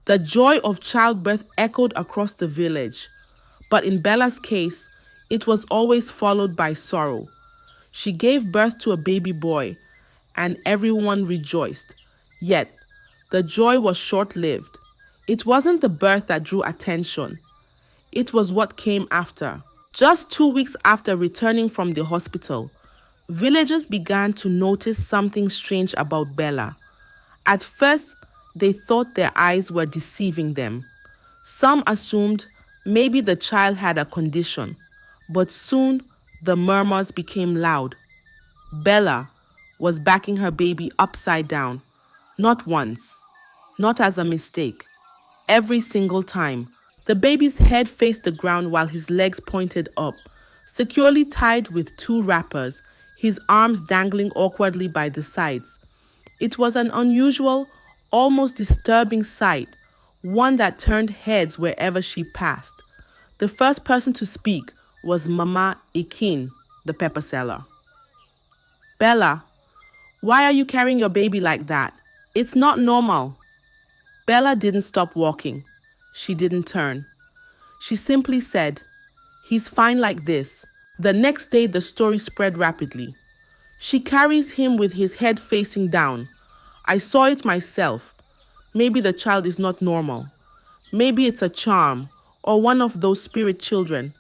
The joy of childbirth echoed across the village, but in Bella's case, it was always followed by sorrow. She gave birth to a baby boy, and everyone rejoiced. Yet, the joy was short lived. It wasn't the birth that drew attention, it was what came after. Just 2 weeks after returning from the hospital, villagers began to notice something strange about Bella. At first, they thought their eyes were deceiving them. Some assumed maybe the child had a condition, but soon the murmurs became loud. Bella was backing her baby upside down, not once, not as a mistake, every single time. The baby's head faced the ground while his legs pointed up, securely tied with two wrappers, his arms dangling awkwardly by the sides. It was an unusual, almost disturbing sight, one that turned heads wherever she passed. The first person to speak was Mama Ikin, the pepper seller. Bella, why are you carrying your baby like that? It's not normal. Bella didn't stop walking. She didn't turn. She simply said, "He's fine like this." The next day, the story spread rapidly. "She carries him with his head facing down. I saw it myself. Maybe the child is not normal. Maybe it's a charm or one of those spirit children."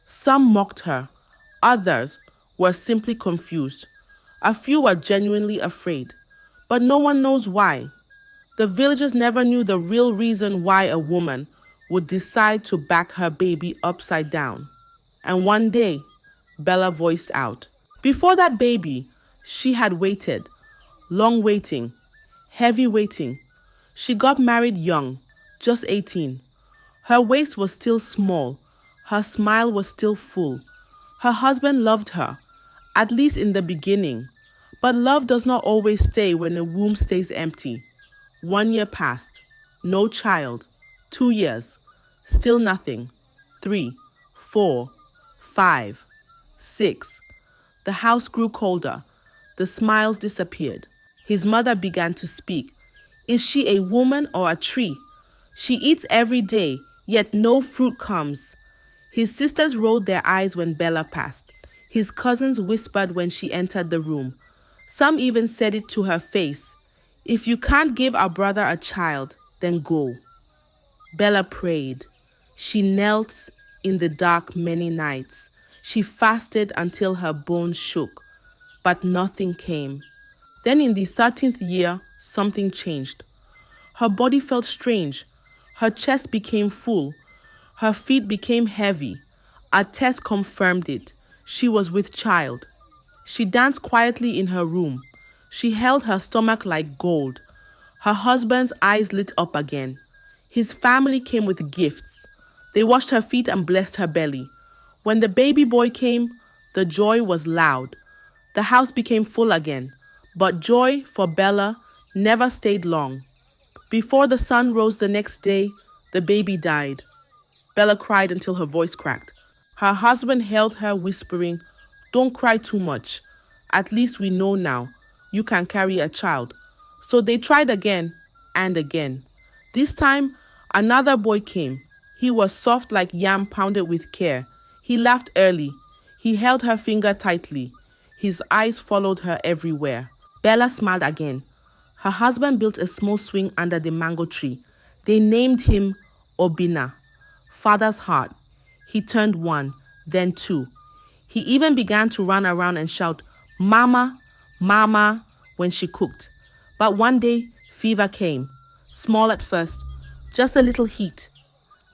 Some mocked her. Others were simply confused. A few were genuinely afraid. But no one knows why. The villagers never knew the real reason why a woman would decide to back her baby upside down. And one day, Bella voiced out. Before that baby, she had waited. Long waiting. Heavy waiting. She got married young, just 18. Her waist was still small. Her smile was still full. Her husband loved her, at least in the beginning. But love does not always stay when a womb stays empty. 1 year passed. No child. 2 years. Still nothing. 3, 4, 5, 6. The house grew colder. The smiles disappeared. His mother began to speak. "Is she a woman or a tree? She eats every day, yet no fruit comes." His sisters rolled their eyes when Bella passed. His cousins whispered when she entered the room. Some even said it to her face. "If you can't give our brother a child, then go." Bella prayed. She knelt in the dark many nights. She fasted until her bones shook, but nothing came. Then in the 13th year, something changed. Her body felt strange. Her chest became full. Her feet became heavy. A test confirmed it. She was with child. She danced quietly in her room. She held her stomach like gold. Her husband's eyes lit up again. His family came with gifts. They washed her feet and blessed her belly. When the baby boy came, the joy was loud. The house became full again. But joy for Bella never stayed long. Before the sun rose the next day, the baby died. Bella cried until her voice cracked. Her husband held her, whispering, "Don't cry too much. At least we know now you can carry a child." So they tried again and again. This time, another boy came. He was soft like yam pounded with care. He laughed early. He held her finger tightly. His eyes followed her everywhere. Bella smiled again. Her husband built a small swing under the mango tree. They named him Obina, Father's Heart. He turned 1, then 2. He even began to run around and shout, "Mama, Mama," when she cooked. But one day, fever came. Small at first, just a little heat.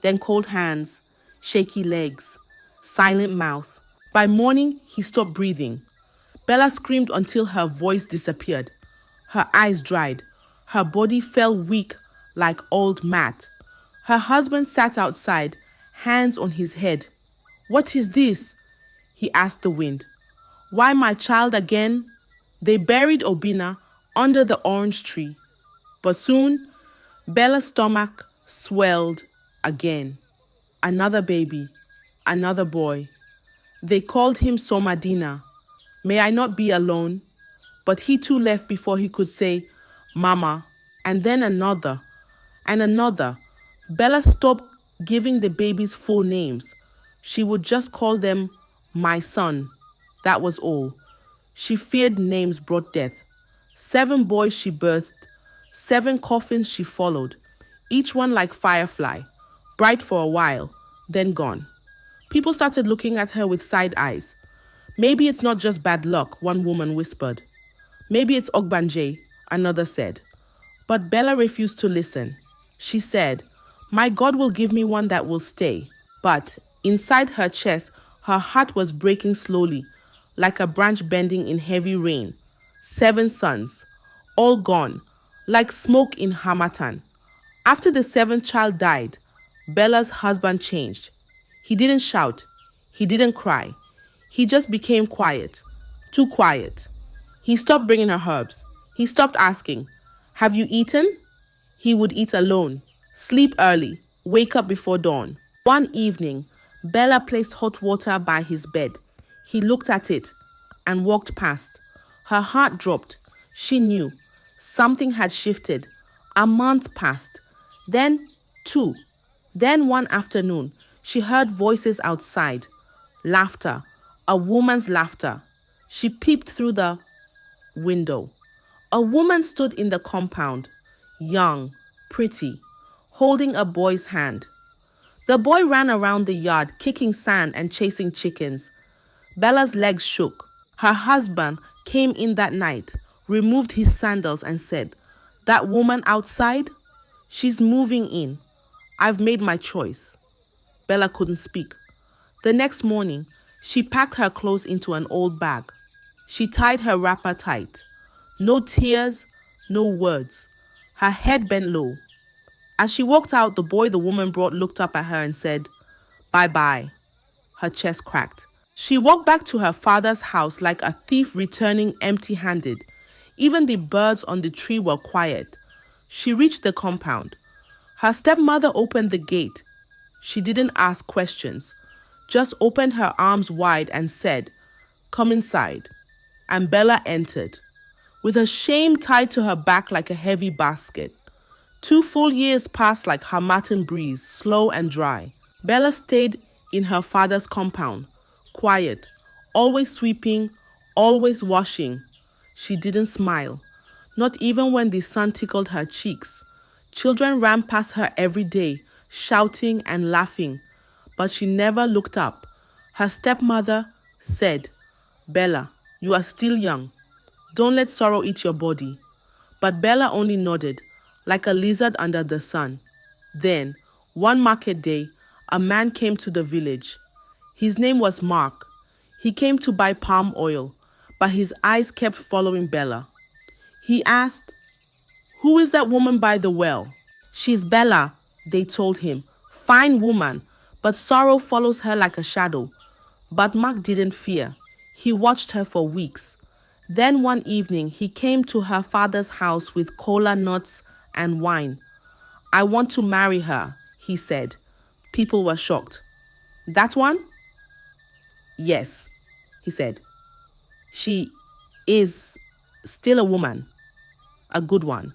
Then cold hands, shaky legs, silent mouth. By morning, he stopped breathing. Bella screamed until her voice disappeared. Her eyes dried. Her body fell weak like old mat. Her husband sat outside, hands on his head. "What is this?" he asked the wind. "Why my child again?" They buried Obina under the orange tree. But soon, Bella's stomach swelled again. Another baby, another boy. They called him Somadina. May I not be alone? But he too left before he could say, "Mama," and then another. And another, Bella stopped giving the babies full names. She would just call them my son. That was all. She feared names brought death. 7 boys she birthed, 7 coffins she followed, each one like firefly, bright for a while, then gone. People started looking at her with side eyes. Maybe it's not just bad luck, one woman whispered. Maybe it's Ogbanje, another said. But Bella refused to listen. She said, my God will give me one that will stay. But inside her chest, her heart was breaking slowly, like a branch bending in heavy rain. 7 sons, all gone, like smoke in Hamatan. After the 7th child died, Bella's husband changed. He didn't shout. He didn't cry. He just became quiet. Too quiet. He stopped bringing her herbs. He stopped asking, have you eaten? He would eat alone, sleep early, wake up before dawn. One evening, Bella placed hot water by his bed. He looked at it and walked past. Her heart dropped. She knew. Something had shifted. A month passed. Then 2. Then one afternoon, she heard voices outside. Laughter. A woman's laughter. She peeped through the window. A woman stood in the compound, young, pretty, holding a boy's hand. The boy ran around the yard, kicking sand and chasing chickens. Bella's legs shook. Her husband came in that night, removed his sandals and said, that woman outside? She's moving in. I've made my choice. Bella couldn't speak. The next morning, she packed her clothes into an old bag. She tied her wrapper tight. No tears, no words. Her head bent low. As she walked out, the boy the woman brought looked up at her and said, bye-bye. Her chest cracked. She walked back to her father's house like a thief returning empty-handed. Even the birds on the tree were quiet. She reached the compound. Her stepmother opened the gate. She didn't ask questions, just opened her arms wide and said, come inside. And Bella entered, with her shame tied to her back like a heavy basket. 2 full years passed like Hamatan breeze, slow and dry. Bella stayed in her father's compound, quiet, always sweeping, always washing. She didn't smile, not even when the sun tickled her cheeks. Children ran past her every day, shouting and laughing, but she never looked up. Her stepmother said, Bella, you are still young. Don't let sorrow eat your body. But Bella only nodded, like a lizard under the sun. Then, one market day, a man came to the village. His name was Mark. He came to buy palm oil, but his eyes kept following Bella. He asked, who is that woman by the well? She's Bella, they told him. Fine woman, but sorrow follows her like a shadow. But Mark didn't fear. He watched her for weeks. Then one evening, he came to her father's house with cola nuts and wine. I want to marry her, he said. People were shocked. That one? Yes, he said. She is still a woman, a good one.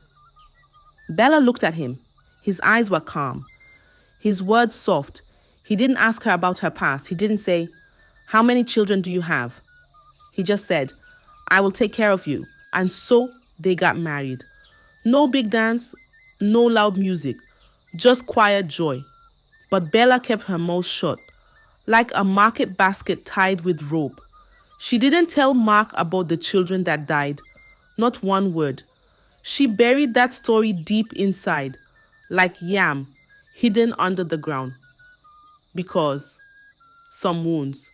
Bella looked at him. His eyes were calm, his words soft. He didn't ask her about her past. He didn't say, how many children do you have? He just said, I will take care of you. And so they got married. No big dance, no loud music, just quiet joy. But Bella kept her mouth shut, like a market basket tied with rope. She didn't tell Mark about the children that died, not one word. She buried that story deep inside, like yam, hidden under the ground. Because some wounds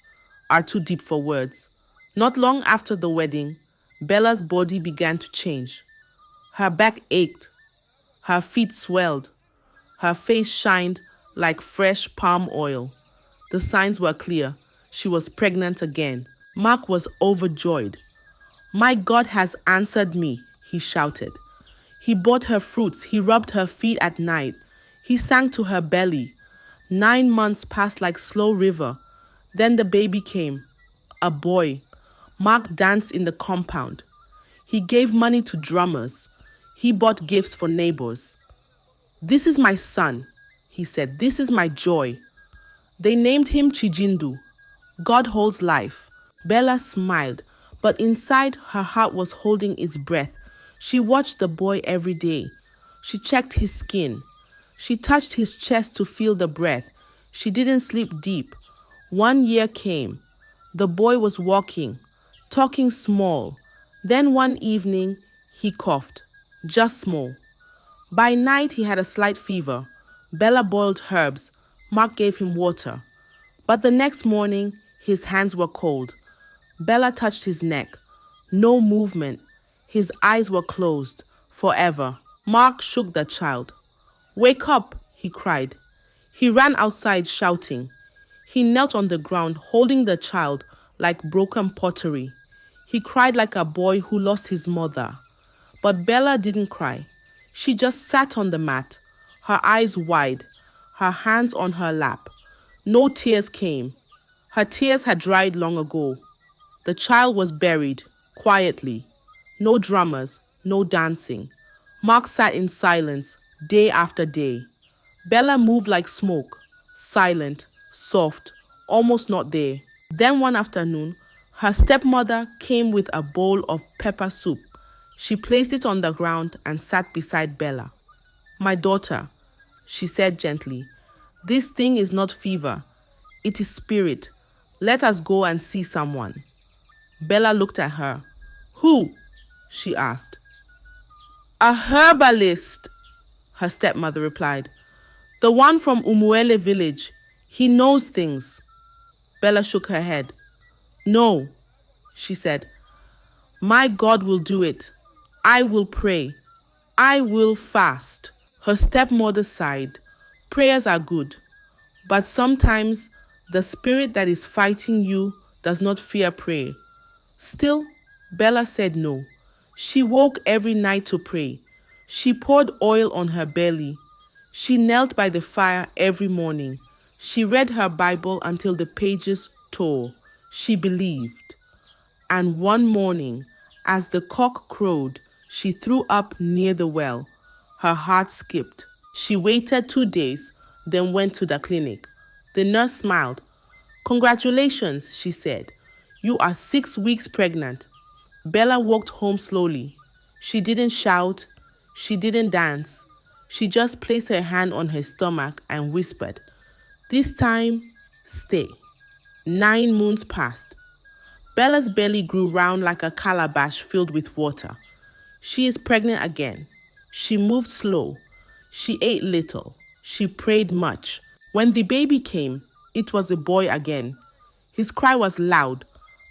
are too deep for words. Not long after the wedding, Bella's body began to change. Her back ached, her feet swelled, her face shined like fresh palm oil. The signs were clear. She was pregnant again. Mark was overjoyed. My God has answered me, he shouted. He bought her fruits. He rubbed her feet at night. He sang to her belly. 9 months passed like slow river. Then the baby came, a boy. Mark danced in the compound. He gave money to drummers. He bought gifts for neighbors. "This is my son," he said. "This is my joy." They named him Chijindu. God holds life. Bella smiled, but inside her heart was holding its breath. She watched the boy every day. She checked his skin. She touched his chest to feel the breath. She didn't sleep deep. 1 year came. The boy was walking, talking small. Then one evening, he coughed, just small. By night, he had a slight fever. Bella boiled herbs. Mark gave him water. But the next morning, his hands were cold. Bella touched his neck. No movement. His eyes were closed. Forever. Mark shook the child. "Wake up," he cried. He ran outside shouting. He knelt on the ground, holding the child like broken pottery. He cried like a boy who lost his mother. But Bella didn't cry. She just sat on the mat, her eyes wide, her hands on her lap. No tears came. Her tears had dried long ago. The child was buried, quietly. No drummers, no dancing. Mark sat in silence, day after day. Bella moved like smoke, silent, soft, almost not there. Then one afternoon, her stepmother came with a bowl of pepper soup. She placed it on the ground and sat beside Bella. "My daughter," she said gently, "this thing is not fever. It is spirit. Let us go and see someone." Bella looked at her. "Who?" she asked. "A herbalist," her stepmother replied. "The one from Umuele village. He knows things." Bella shook her head. "No," she said. "My God will do it. I will pray. I will fast." Her stepmother sighed. "Prayers are good, but sometimes the spirit that is fighting you does not fear prayer." Still, Bella said no. She woke every night to pray. She poured oil on her belly. She knelt by the fire every morning. She read her Bible until the pages tore. She believed. And one morning, as the cock crowed, she threw up near the well. Her heart skipped. She waited 2 days, then went to the clinic. The nurse smiled. "Congratulations," she said. "You are 6 weeks pregnant." Bella walked home slowly. She didn't shout. She didn't dance. She just placed her hand on her stomach and whispered, "This time, stay." 9 moons passed. Bella's belly grew round like a calabash filled with water. She is pregnant again. She moved slow. She ate little. She prayed much. When the baby came, it was a boy again. His cry was loud,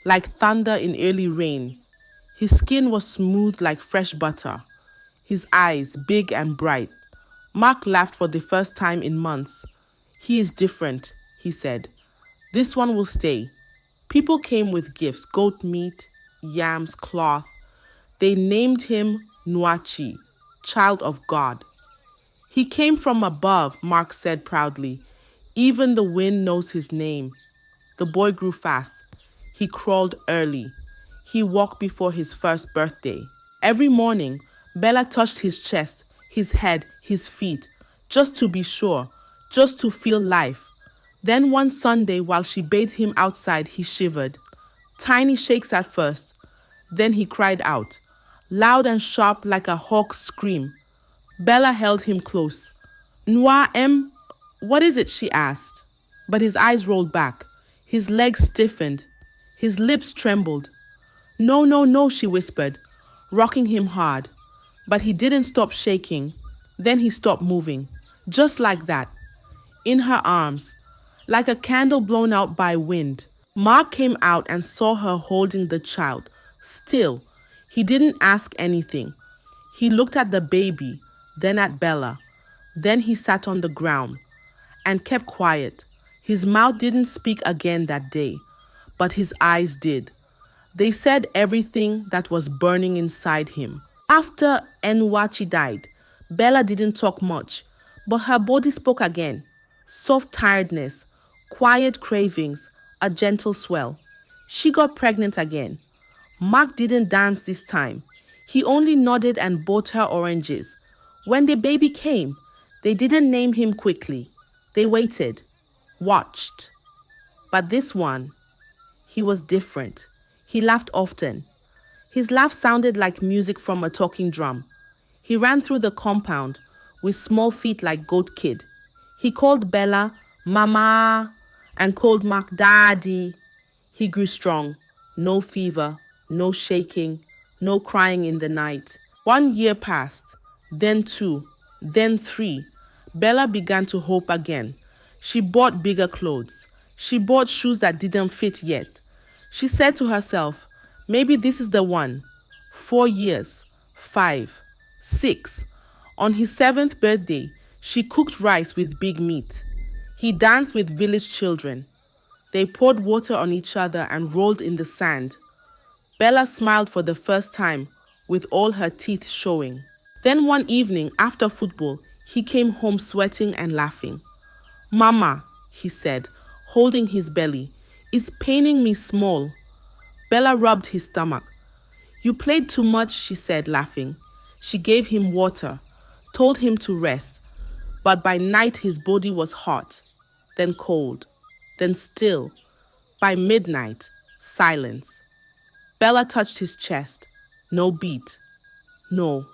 like thunder in early rain. His skin was smooth like fresh butter. His eyes big and bright. Mark laughed for the first time in months. "He is different," he said. "This one will stay." People came with gifts, goat meat, yams, cloth. They named him Nuachi, child of God. "He came from above," Mark said proudly. "Even the wind knows his name." The boy grew fast. He crawled early. He walked before his first birthday. Every morning, Bella touched his chest, his head, his feet, just to be sure, just to feel life. Then one Sunday, while she bathed him outside, he shivered. Tiny shakes at first. Then he cried out, loud and sharp like a hawk's scream. Bella held him close. "Nwa em, what is it?" she asked. But his eyes rolled back. His legs stiffened. His lips trembled. "No, no, no," she whispered, rocking him hard. But he didn't stop shaking. Then he stopped moving. Just like that. In her arms, like a candle blown out by wind. Mark came out and saw her holding the child. Still, he didn't ask anything. He looked at the baby, then at Bella. Then he sat on the ground and kept quiet. His mouth didn't speak again that day, but his eyes did. They said everything that was burning inside him. After Enwachi died, Bella didn't talk much, but her body spoke again. Soft tiredness, quiet cravings, a gentle swell. She got pregnant again. Mark didn't dance this time. He only nodded and bought her oranges. When the baby came, They didn't name him quickly. They waited, watched. But this one, he was different. He laughed often. His laugh sounded like music from a talking drum. He ran through the compound with small feet like Goat Kid. He called Bella Mama and called Mark Daddy. He grew strong. No fever, no shaking, no crying in the night. 1 year passed, then 2, then 3. Bella began to hope again. She bought bigger clothes. She bought shoes that didn't fit yet. She said to herself, maybe this is the one. 4 years, 5, 6. On his 7th birthday, she cooked rice with big meat. He danced with village children. They poured water on each other and rolled in the sand. Bella smiled for the first time, with all her teeth showing. Then one evening, after football, he came home sweating and laughing. Mama, he said, holding his belly, it's paining me small. Bella rubbed his stomach. You played too much, she said, laughing. She gave him water, told him to rest. But by night his body was hot, then cold, then still. By midnight, silence. Bella touched his chest. No beat. No,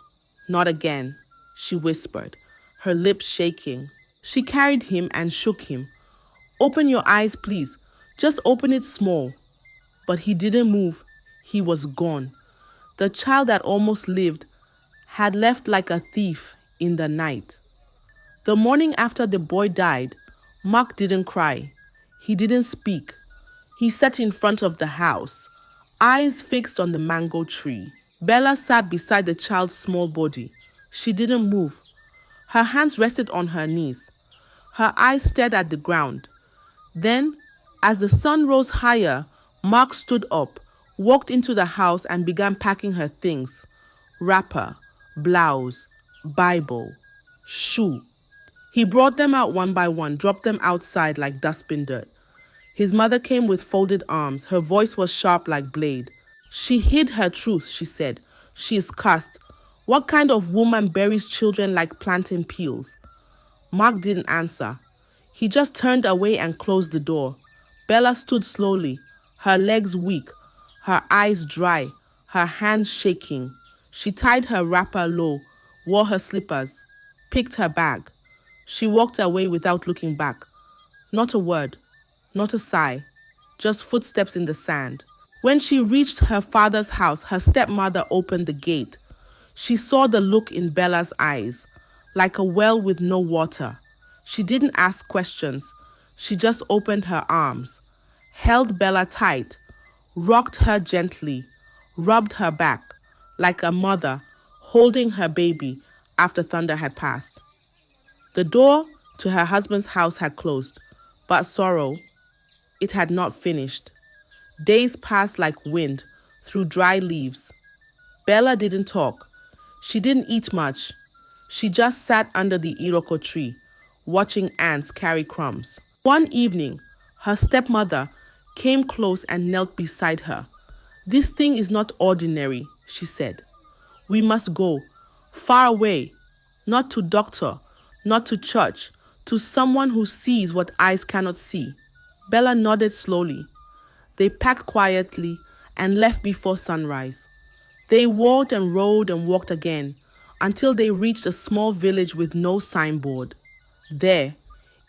not again, she whispered, her lips shaking. She carried him and shook him. Open your eyes, please. Just open it small. But he didn't move. He was gone. The child that almost lived had left like a thief in the night. The morning after the boy died, Mark didn't cry. He didn't speak. He sat in front of the house, eyes fixed on the mango tree. Bella sat beside the child's small body. She didn't move. Her hands rested on her knees. Her eyes stared at the ground. Then, as the sun rose higher, Mark stood up, walked into the house and began packing her things. Wrapper, blouse, Bible, shoe. He brought them out one by one, dropped them outside like dustbin dirt. His mother came with folded arms. Her voice was sharp like blade. She hid her truth, she said. She is cursed. What kind of woman buries children like plantain peels? Mark didn't answer. He just turned away and closed the door. Bella stood slowly, her legs weak, her eyes dry, her hands shaking. She tied her wrapper low, wore her slippers, picked her bag. She walked away without looking back. Not a word, not a sigh, just footsteps in the sand. When she reached her father's house, her stepmother opened the gate. She saw the look in Bella's eyes, like a well with no water. She didn't ask questions. She just opened her arms, held Bella tight, rocked her gently, rubbed her back, like a mother holding her baby after thunder had passed. The door to her husband's house had closed, but sorrow, it had not finished. Days passed like wind through dry leaves. Bella didn't talk. She didn't eat much. She just sat under the iroko tree, watching ants carry crumbs. One evening, her stepmother came close and knelt beside her. This thing is not ordinary, she said. We must go, far away, not to doctor, not to church, to someone who sees what eyes cannot see. Bella nodded slowly. They packed quietly and left before sunrise. They walked and rode and walked again until they reached a small village with no signboard. There,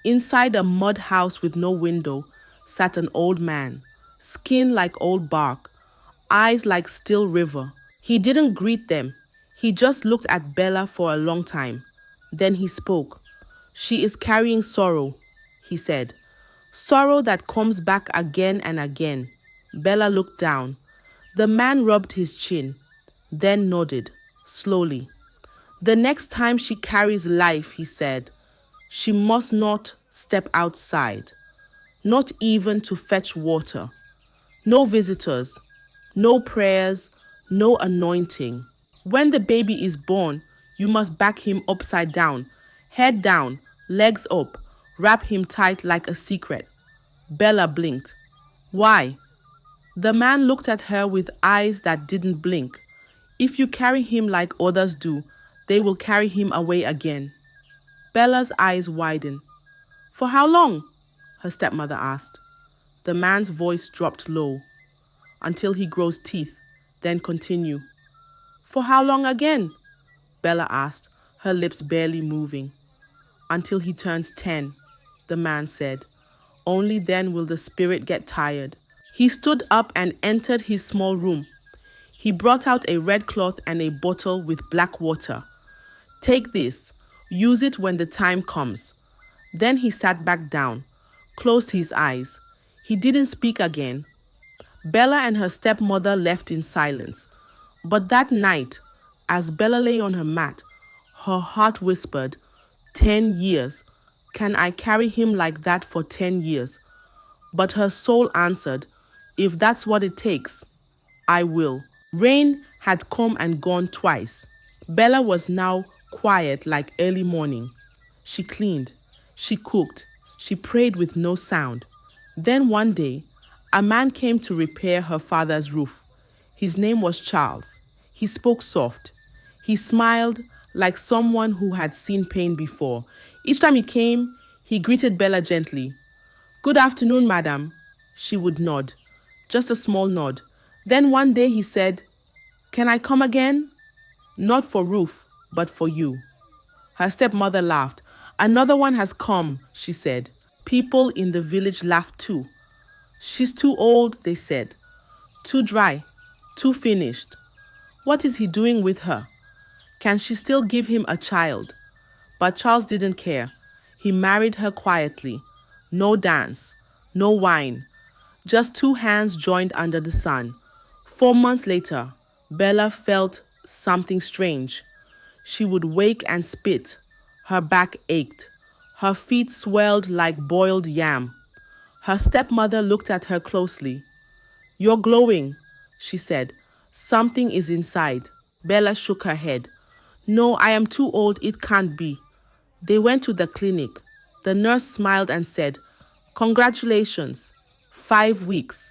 inside a mud house with no window, sat an old man, skin like old bark, eyes like still river. He didn't greet them. He just looked at Bella for a long time. Then he spoke. She is carrying sorrow, he said. Sorrow that comes back again and again. Bella looked down. The man rubbed his chin, then nodded, slowly. The next time she carries life, he said, she must not step outside, not even to fetch water. No visitors, no prayers, no anointing. When the baby is born, you must back him upside down, head down, legs up, wrap him tight like a secret. Bella blinked. Why? The man looked at her with eyes that didn't blink. If you carry him like others do, they will carry him away again. Bella's eyes widened. For how long? Her stepmother asked. The man's voice dropped low. Until he grows teeth, then continue. For how long again? Bella asked, her lips barely moving. Until he turns 10, the man said. Only then will the spirit get tired. He stood up and entered his small room. He brought out a red cloth and a bottle with black water. Take this. Use it when the time comes. Then he sat back down, closed his eyes. He didn't speak again. Bella and her stepmother left in silence. But that night, as Bella lay on her mat, her heart whispered, 10 years. Can I carry him like that for 10 years? But her soul answered, if that's what it takes, I will. Rain had come and gone twice. Bella was now quiet like early morning. She cleaned, she cooked, she prayed with no sound. Then one day, a man came to repair her father's roof. His name was Charles. He spoke soft. He smiled like someone who had seen pain before. Each time he came, he greeted Bella gently. Good afternoon, madam. She would nod, just a small nod. Then one day he said, can I come again? Not for roof, but for you. Her stepmother laughed. Another one has come, she said. People in the village laughed too. She's too old, they said. Too dry, too finished. What is he doing with her? Can she still give him a child? But Charles didn't care. He married her quietly. No dance, no wine. Just two hands joined under the sun. 4 months later, Bella felt something strange. She would wake and spit. Her back ached. Her feet swelled like boiled yam. Her stepmother looked at her closely. You're glowing, she said. Something is inside. Bella shook her head. No, I am too old. It can't be. They went to the clinic. The nurse smiled and said, congratulations. 5 weeks.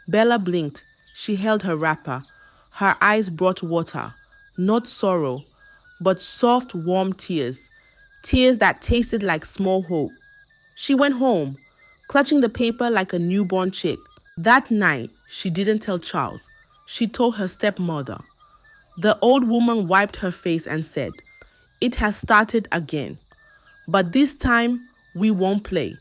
Bella blinked. She held her wrapper. Her eyes brought water, not sorrow, but soft, warm tears. Tears that tasted like small hope. She went home, clutching the paper like a newborn chick. That night, she didn't tell Charles. She told her stepmother. The old woman wiped her face and said, it has started again. But this time, we won't play.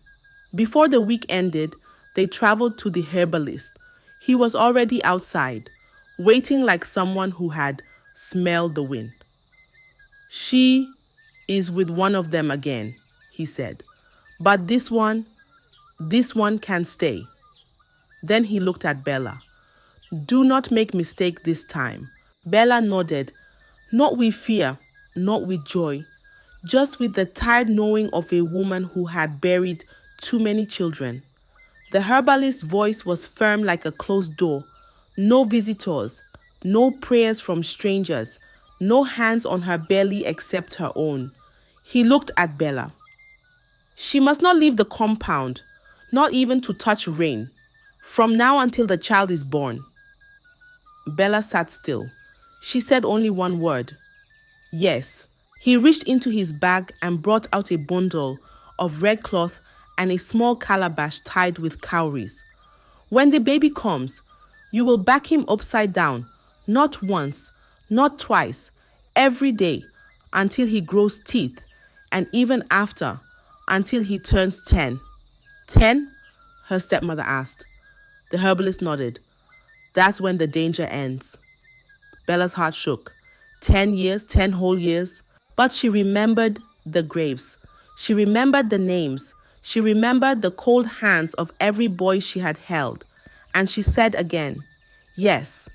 Before the week ended, they traveled to the herbalist. He was already outside, waiting like someone who had smelled the wind. She is with one of them again, he said. But this one can stay. Then he looked at Bella. Do not make mistake this time. Bella nodded, not with fear, not with joy, just with the tired knowing of a woman who had buried too many children. The herbalist's voice was firm like a closed door. No visitors, no prayers from strangers, no hands on her belly except her own. He looked at Bella. She must not leave the compound, not even to touch Rain, from now until the child is born. Bella sat still. She said only one word. Yes. He reached into his bag and brought out a bundle of red cloth and a small calabash tied with cowries. When the baby comes, you will back him upside down, not once, not twice, every day, until he grows teeth, and even after, until he turns 10. 10? Her stepmother asked. The herbalist nodded. That's when the danger ends. Bella's heart shook. 10 years, 10 whole years. But she remembered the graves. She remembered the names. She remembered the cold hands of every boy she had held. And she said again, yes.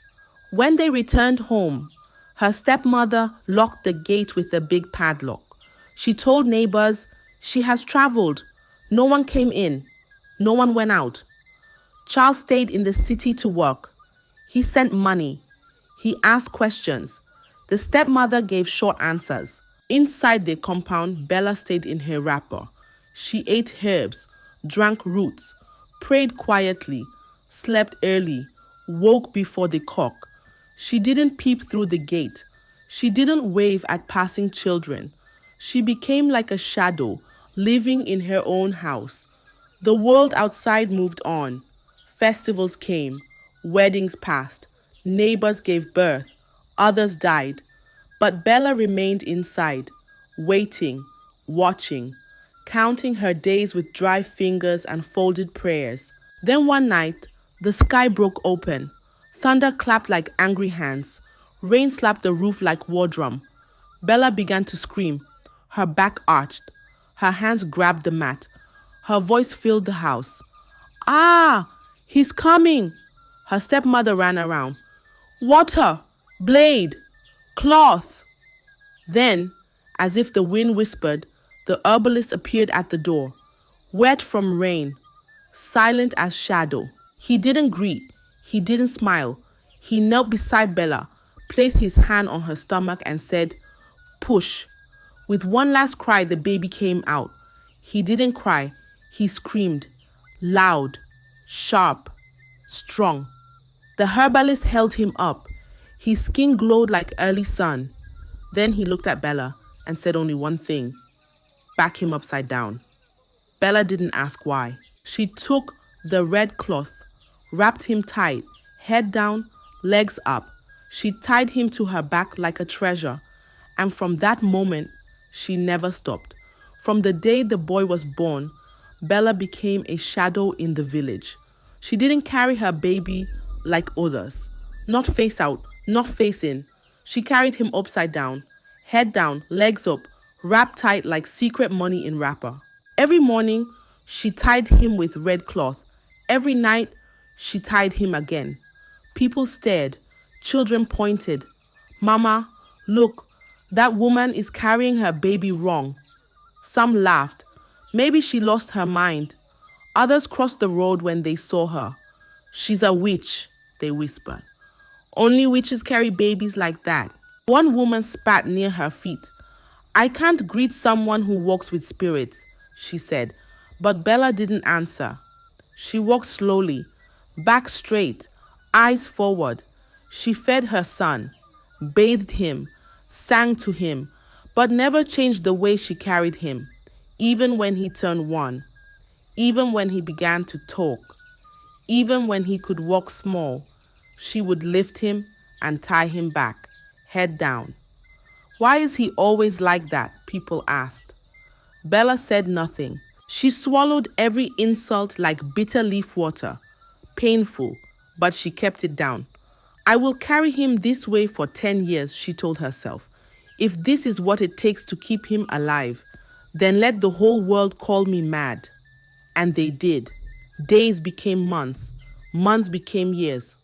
When they returned home, her stepmother locked the gate with a big padlock. She told neighbors, she has traveled. No one came in. No one went out. Charles stayed in the city to work. He sent money. He asked questions. The stepmother gave short answers. Inside the compound, Bella stayed in her wrapper. She ate herbs, drank roots, prayed quietly, slept early, woke before the cock. She didn't peep through the gate. She didn't wave at passing children. She became like a shadow, living in her own house. The world outside moved on. Festivals came, weddings passed, neighbors gave birth, others died. But Bella remained inside, waiting, watching, counting her days with dry fingers and folded prayers. Then one night, the sky broke open. Thunder clapped like angry hands. Rain slapped the roof like war drum. Bella began to scream. Her back arched. Her hands grabbed the mat. Her voice filled the house. Ah! He's coming! Her stepmother ran around. Water! Blade! Cloth! Then, as if the wind whispered, the herbalist appeared at the door, wet from rain, silent as shadow. He didn't greet. He didn't smile. He knelt beside Bella, placed his hand on her stomach and said, "Push." With one last cry, the baby came out. He didn't cry. He screamed, loud, sharp, strong. The herbalist held him up. His skin glowed like early sun. Then he looked at Bella and said only one thing, "Back him upside down." Bella didn't ask why. She took the red cloth, wrapped him tight, head down, legs up. She tied him to her back like a treasure. And from that moment, she never stopped. From the day the boy was born, Bella became a shadow in the village. She didn't carry her baby like others. Not face out, not face in. She carried him upside down, head down, legs up, wrapped tight like secret money in wrapper. Every morning, she tied him with red cloth. Every night, she tied him again. People stared. Children pointed. "Mama, look, that woman is carrying her baby wrong." Some laughed. Maybe she lost her mind. Others crossed the road when they saw her. "She's a witch," they whispered. "Only witches carry babies like that." One woman spat near her feet. "I can't greet someone who walks with spirits," she said. But Bella didn't answer. She walked slowly, back straight, eyes forward. She fed her son, bathed him, sang to him, but never changed the way she carried him, even when he turned one, even when he began to talk, even when he could walk small. She would lift him and tie him back, head down. "Why is he always like that?" people asked. Bella said nothing. She swallowed every insult like bitter leaf water. Painful, but she kept it down. "I will carry him this way for 10 years, she told herself. "If this is what it takes to keep him alive, then let the whole world call me mad." And they did. Days became months. Months became years.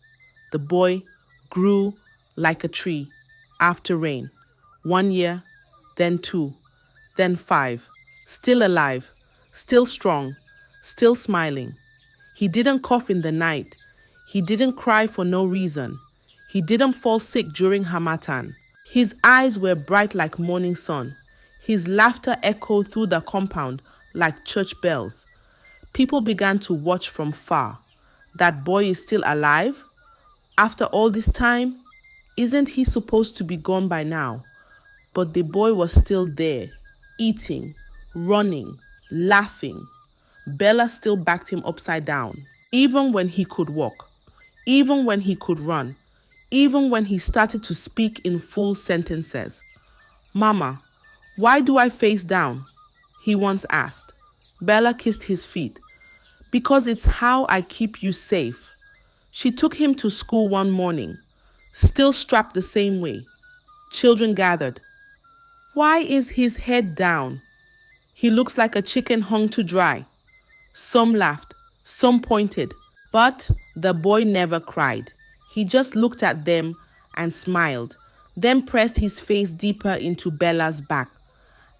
The boy grew like a tree after rain. 1 year, then 2, then 5. Still alive, still strong, still smiling. He didn't cough in the night. He didn't cry for no reason. He didn't fall sick during Harmattan. His eyes were bright like morning sun. His laughter echoed through the compound like church bells. People began to watch from far. That boy is still alive? After all this time? Isn't he supposed to be gone by now? But the boy was still there, eating, running, laughing. Bella still backed him upside down, even when he could walk, even when he could run, even when he started to speak in full sentences. "Mama, why do I face down?" he once asked. Bella kissed his feet. "Because it's how I keep you safe." She took him to school one morning, still strapped the same way. Children gathered. "Why is his head down?" "He looks like a chicken hung to dry." Some laughed, some pointed, but the boy never cried. He just looked at them and smiled, then pressed his face deeper into Bella's back.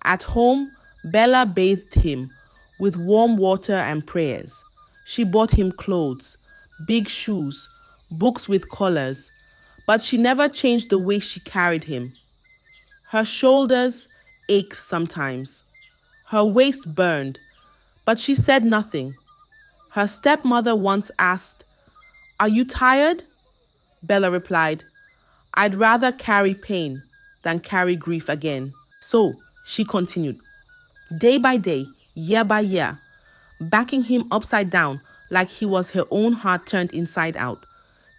At home, Bella bathed him with warm water and prayers. She bought him clothes, big shoes, books with collars, but she never changed the way she carried him. Her shoulders ached sometimes. Her waist burned, but she said nothing. Her stepmother once asked, "Are you tired?" Bella replied, "I'd rather carry pain than carry grief again." So She continued, day by day, year by year, backing him upside down like he was her own heart turned inside out.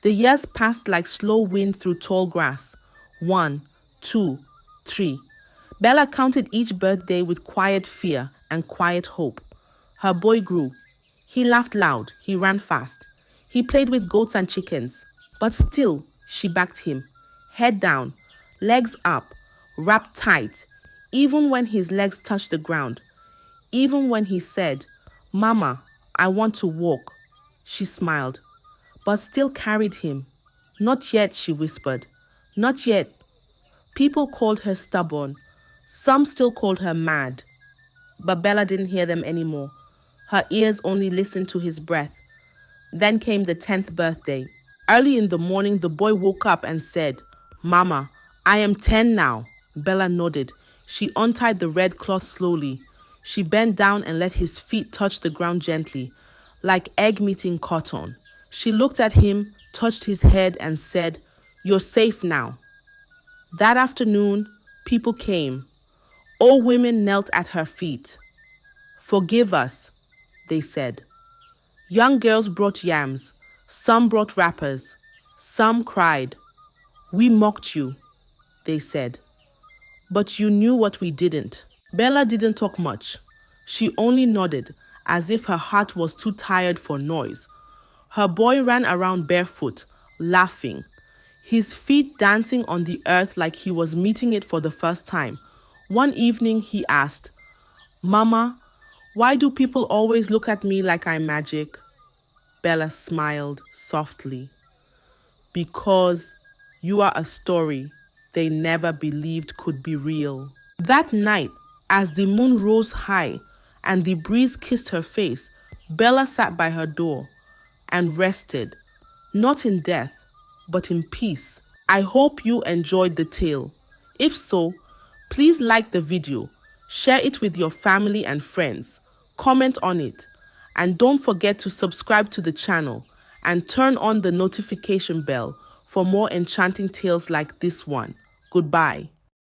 The years passed like slow wind through tall grass. 1, 2, 3. Bella counted each birthday with quiet fear and quiet hope. Her boy grew. He laughed loud. He ran fast. He played with goats and chickens. But still, she backed him. Head down, legs up, wrapped tight, even when his legs touched the ground. Even when he said, "Mama, I want to walk," she smiled, but still carried him. Not yet, she whispered. Not yet. People called her stubborn. Some still called her mad. But Bella didn't hear them anymore. Her ears only listened to his breath. Then came the 10th birthday. Early in the morning, the boy woke up and said, "Mama, I am 10 now." Bella nodded. She untied the red cloth slowly. She bent down and let his feet touch the ground gently, like egg meeting cotton. She looked at him, touched his head, and said, "You're safe now." That afternoon, people came. All women knelt at her feet. "Forgive us," they said. Young girls brought yams. Some brought wrappers. Some cried. "We mocked you," they said. "But you knew what we didn't." Bella didn't talk much. She only nodded, as if her heart was too tired for noise. Her boy ran around barefoot, laughing, his feet dancing on the earth like he was meeting it for the first time. One evening he asked, "Mama, why do people always look at me like I'm magic?" Bella smiled softly. "Because you are a story they never believed could be real." That night, as the moon rose high and the breeze kissed her face, Bella sat by her door and rested, not in death, but in peace. I hope you enjoyed the tale. If so, please like the video, share it with your family and friends, comment on it, and don't forget to subscribe to the channel and turn on the notification bell for more enchanting tales like this one. Goodbye.